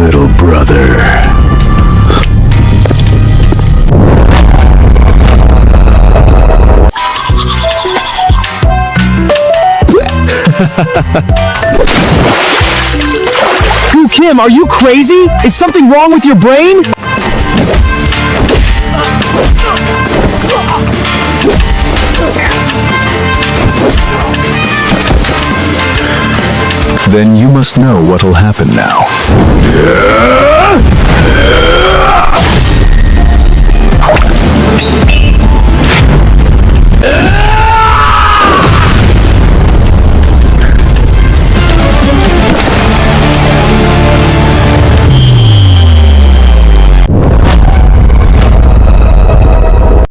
Little brother. Gu Kim, are you crazy? Is something wrong with your brain? Then you must know what'll happen now.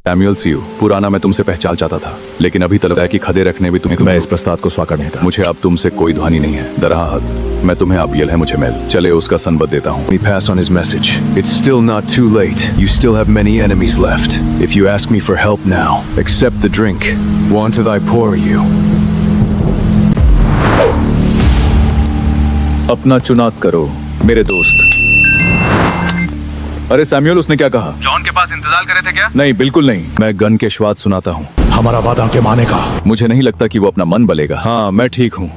Samuel see you, पुराना मैं तुमसे पहचान चाहता था, लेकिन अभी तक है कि खदे रखने भी तुम्हें मैं इस प्रस्ताव को स्वागत नहीं था। मुझे अब तुमसे कोई ध्वनि नहीं है। दरहा हद मैं तुम्हें अब है मुझे मेल चले उसका संबद्ध देता हूँ। We pass on his message. It's still not too late. You still have many enemies left. If you ask me for help now, accept the drink. Wanteth I pour you? अपना चुनाव करो मेरे दोस्त। अरे सैमुअल, उसने क्या कहा? John के पास इंतजार करे थे क्या? नहीं, बिल्कुल नहीं। मैं गन के स्वाद सुनाता हूँ। हमारा वादा के मानेगा। मुझे नहीं लगता कि वो अपना मन बलेगा। हाँ, मैं ठीक हूँ।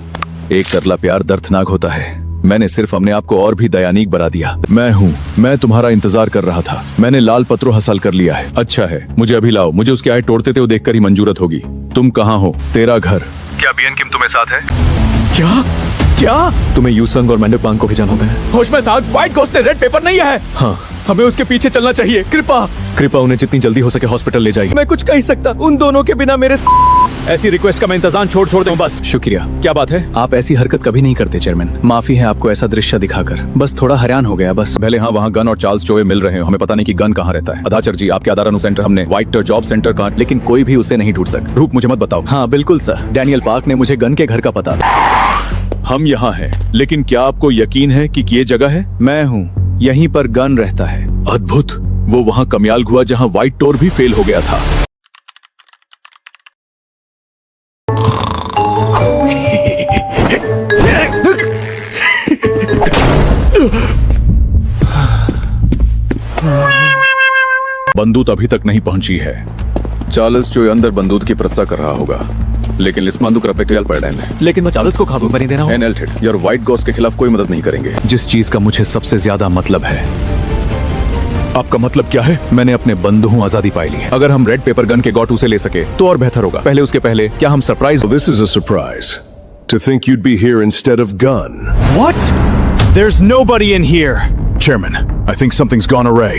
एक तरला प्यार दर्दनाक होता है। मैंने सिर्फ अपने आप को और भी दयानीक बना दिया। मैं तुम्हारा इंतजार कर रहा था। मैंने लाल पत्रों हासिल कर लिया है। अच्छा है, मुझे अभी लाओ। मुझे उसके आए तोड़ते थे वो देखकर ही मंजूरत होगी। तुम कहाँ हो? तेरा घर। क्या बीएन किम तुम्हें साथ है? क्या तुम्हें यूसंग और मैंडेपांग को भेजना होता है? होश में साहब, व्हाइट घोस्ट ने रेड पेपर नहीं है। हाँ, हमें उसके पीछे चलना चाहिए। कृपा उन्हें जितनी जल्दी हो सके हॉस्पिटल ले जाइए। मैं कुछ कह सकता उन दोनों के बिना मेरे ऐसी रिक्वेस्ट का मैं इंतजाम छोड़ दूं बस। शुक्रिया। क्या बात है? आप ऐसी हरकत कभी नहीं करते चेयरमैन। माफी है आपको ऐसा दृश्य दिखाकर। बस थोड़ा हैरान हो गया बस। पहले हाँ, वहाँ गन और चार्ल्स चोए मिल रहे हो। हमें पता नहीं कि गन कहाँ रहता है। अदाचर जी, आपके आधार अनुसेंटर हमने व्हाइट जॉब सेंटर का, लेकिन कोई भी उसे नहीं ढूंढ सका। रूप मुझे मत बताओ। हाँ बिल्कुल सर, डैनियल पार्क ने मुझे गन के घर का पता। हम यहाँ हैं, लेकिन क्या आपको यकीन है कि ये जगह है? मैं हूँ, यहीं पर गन रहता है। अद्भुत। वो वहाँ कमियाल हुआ जहाँ व्हाइट टोर भी फेल हो गया था। बंदूक अभी तक नहीं पहुंची है। चार्ल्स जो अंदर बंदूक की प्रतीक्षा कर रहा होगा, लेकिन लेकिन मैं चार्ल्स को खाबू नहीं देना हूं। यार, व्हाइट घोस्ट के खिलाफ कोई मदद नहीं करेंगे। जिस चीज का मुझे सबसे ज्यादा मतलब है। आपका मतलब क्या है? मैंने अपने बंधुओं आजादी पाई ली है। अगर हम रेड पेपर गन के गॉट उसे ले सके तो और बेहतर होगा। उसके पहले क्या हम surprise? This is a surprise. To think you'd be here instead of gun. What? There's nobody in here. Chairman, I think something's gone awry.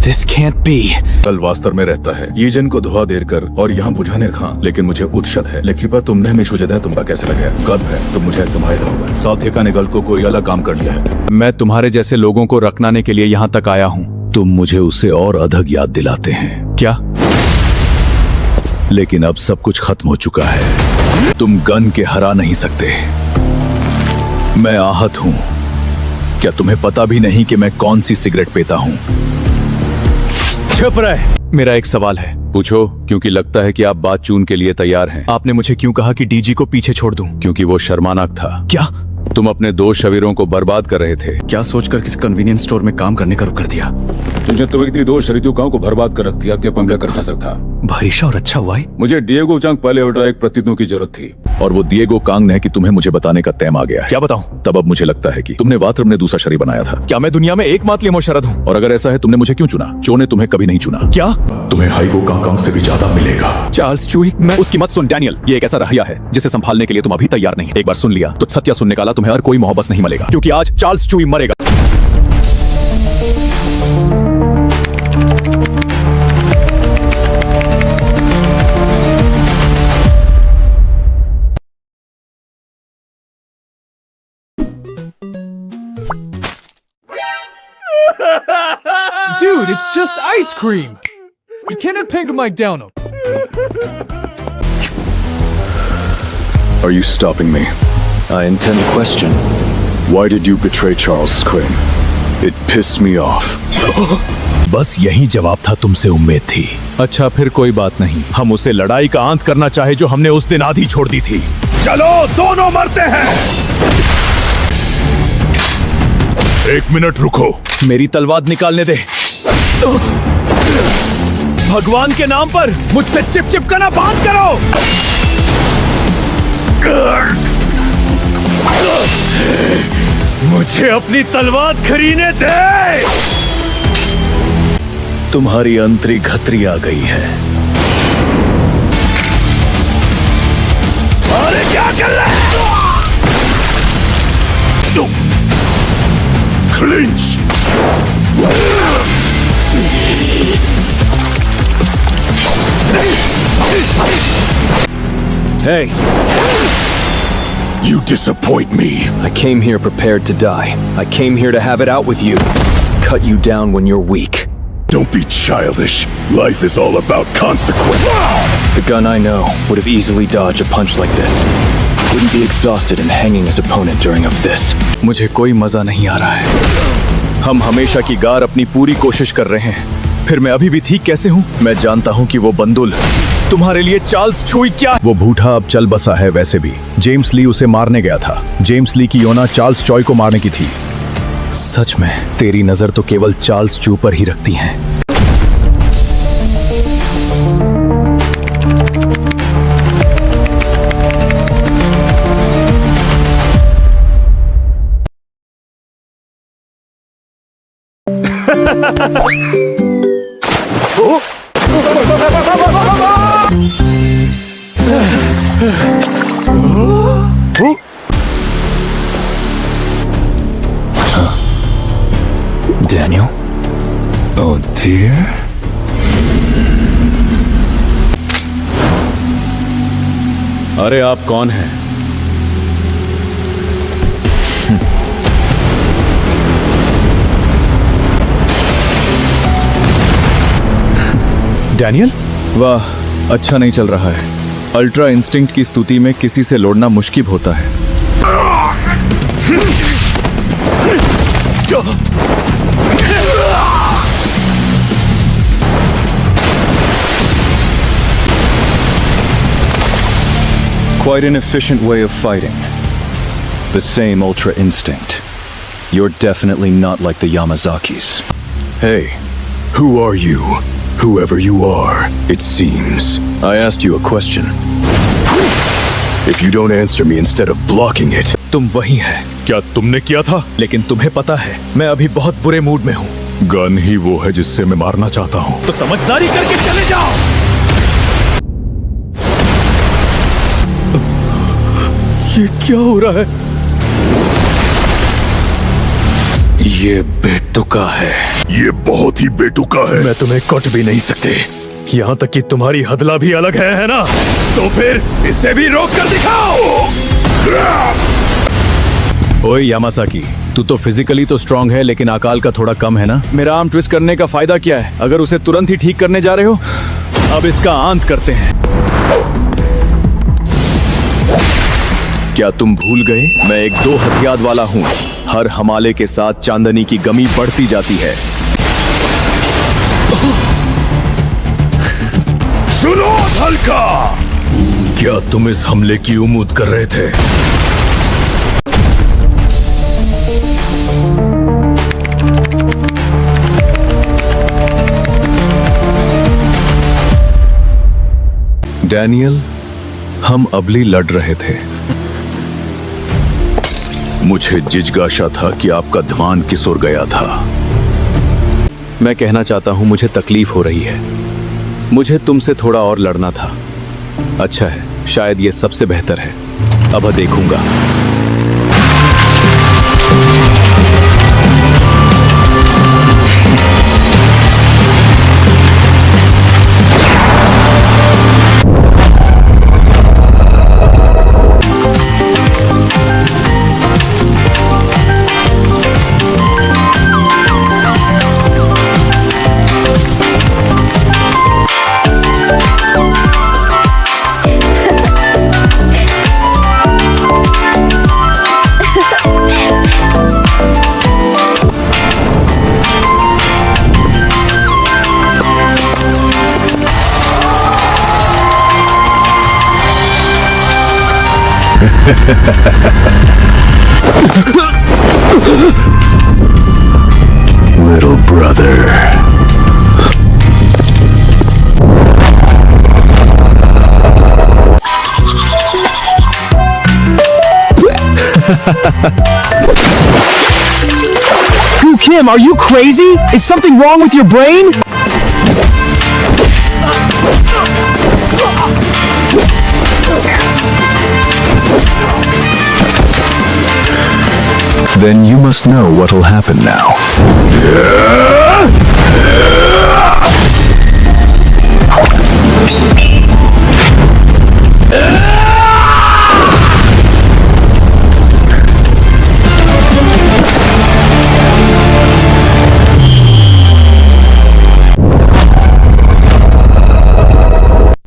This can't be. कल वास्तर में रहता है। ये जन को धुआ देर कर और यहाँ बुझाने रखा, लेकिन मुझे उत्सद है। लेकिन पर तुमने हमें शुजदा है, तुमका कैसे लगे? गर्व है तो मुझे तुम्हारे होगा। साथ ठेका ने गल को कोई अलग काम कर लिया है। मैं तुम्हारे जैसे लोगों को रखनाने के लिए यहाँ तक आया हूँ। तुम मुझे उससे और अधक याद दिलाते हैं क्या? लेकिन अब सब कुछ खत्म हो चुका है। तुम गन के हरा नहीं सकते। मैं आहत हूँ। क्या तुम्हें पता भी नहीं कि मैं कौन सी सिगरेट पीता हूँ? चुप रहे। मेरा एक सवाल है। पूछो। क्योंकि लगता है कि आप बात चून के लिए तैयार हैं। आपने मुझे क्यों कहा कि डीजी को पीछे छोड़ दूं? क्योंकि वो शर्मानाक था। क्या? तुम अपने 2 शरीरों को बर्बाद कर रहे थे। क्या सोचकर किसी कन्वीनियंस स्टोर में काम करने का रुख कर दिया? तुझे तो व्यक्ति 2 शरीरों को बर्बाद कर रख दिया। क्या पमला कर सकता? भरीशा और अच्छा हुआ है। मुझे डिएगो चांग पहले उठा एक प्रतिनिधियों की जरूरत थी, और वो डिएगो कांग ने कि तुम्हें मुझे बताने का तय आ गया है। क्या बताऊं? तब अब मुझे लगता है कि तुमने वात्रम ने दूसरा शरीर बनाया था। क्या मैं दुनिया में एकमात्र मोशरद हूँ? और अगर ऐसा है, तुमने मुझे क्यों चुना? चो ने तुम्हें कभी नहीं चुना। क्या? तुम्हें हाइगो कांग से भी ज्यादा मिलेगा। चार्ल्स चूई, मैं उसकी मत सुन डैनियल। ये एक ऐसा रहिया है जिसे संभालने के लिए तुम अभी तैयार नहीं। एक बार सुन लिया तो सत्य सुनने का तुम्हें और कोई मोहब्बत नहीं मिलेगा, क्योंकि आज चार्ल्स चूई मरेगा। Dude, it's just ice cream! You cannot peg Mike down. Are you stopping me? I intend to question. Why did you betray Charles Quinn? It pissed me off. बस यही जवाब था तुमसे उम्मीद थी। अच्छा फिर कोई बात नहीं। हम उसे लड़ाई का अंत करना चाहे जो हमने उस दिन आधी छोड़ दी थी। चलो दोनों मरते हैं। एक मिनट रुको। मेरी तलवार निकालने दे। भगवान के नाम पर मुझसे चिपचिपकाना बंद करो। मुझे अपनी तलवार खरीदने दे। तुम्हारी अंतरी घतरी आ गई है। अरे क्या कर रहे हैं? Clinch. Hey, You disappoint me. I came here prepared to die. I came here to have it out with you. Cut you down when you're weak. Don't be childish. Life is all about consequence. The gun I know would have easily dodged a punch like this. Wouldn't be exhausted and hanging his opponent during of this. मुझे कोई मजा नहीं आ रहा है। हम हमेशा की गार अपनी पूरी कोशिश कर रहे हैं। फिर मैं अभी भी ठीक कैसे हूँ? मैं जानता हूँ कि वो बंदूल तुम्हारे लिए चार्ल्स छुई क्या? वो बूढ़ा अब चल बसा है। वैसे भी जेम्स ली उसे मारने गया था। जेम्स ली की योना चार्ल्स चॉय को मारने की थी। सच में तेरी नजर तो केवल चार्ल्स चू पर ही रखती है। Daniel? Oh dear. अरे आप कौन हैं? डैनियल? वाह, अच्छा नहीं चल रहा है। अल्ट्रा इंस्टिंक्ट की स्तुति में किसी से लड़ना मुश्किल होता है। Quite an efficient way of fighting. The same ultra instinct. You're definitely not like the Yamazakis. Hey, who are you? Whoever you are, it seems. I asked you a question. If you don't answer me instead of blocking it, तुम वही है। क्या तुमने किया था? लेकिन तुम्हें पता है, मैं अभी बहुत बुरे मूड में हूँ। गन ही वो है जिससे मैं मारना चाहता हूँ। तो समझदारी करके चले जाओ। ये क्या हो रहा है? ये बेतुका है। ये बहुत ही बेटुका है। मैं तुम्हें कट भी नहीं सकते। यहाँ तक कि तुम्हारी हदला भी अलग है ना? तो फिर इसे भी रोक कर दिखाओ। ओए यामासाकी, तू तो फिजिकली तो स्ट्रांग है लेकिन अकाल का थोड़ा कम है ना? मेरा आर्म ट्विस्ट करने का फायदा क्या है अगर उसे तुरंत ही ठीक करने जा रहे हो? अब इसका अंत करते हैं। क्या तुम भूल गए? मैं एक 2 हथियार वाला हूँ। हर हमाले के साथ चांदनी की गमी बढ़ती जाती है। सुनो हल्का, क्या तुम इस हमले की उम्मीद कर रहे थे? डैनियल, हम अबली लड़ रहे थे। मुझे जिज्ञासा था कि आपका ध्यान किस ओर गया था। मैं कहना चाहता हूं मुझे तकलीफ हो रही है। मुझे तुमसे थोड़ा और लड़ना था। अच्छा है, शायद ये सबसे बेहतर है। अब देखूंगा। Little brother. Gu Kim, are you crazy? Is something wrong with your brain? Then you must know what'll happen now.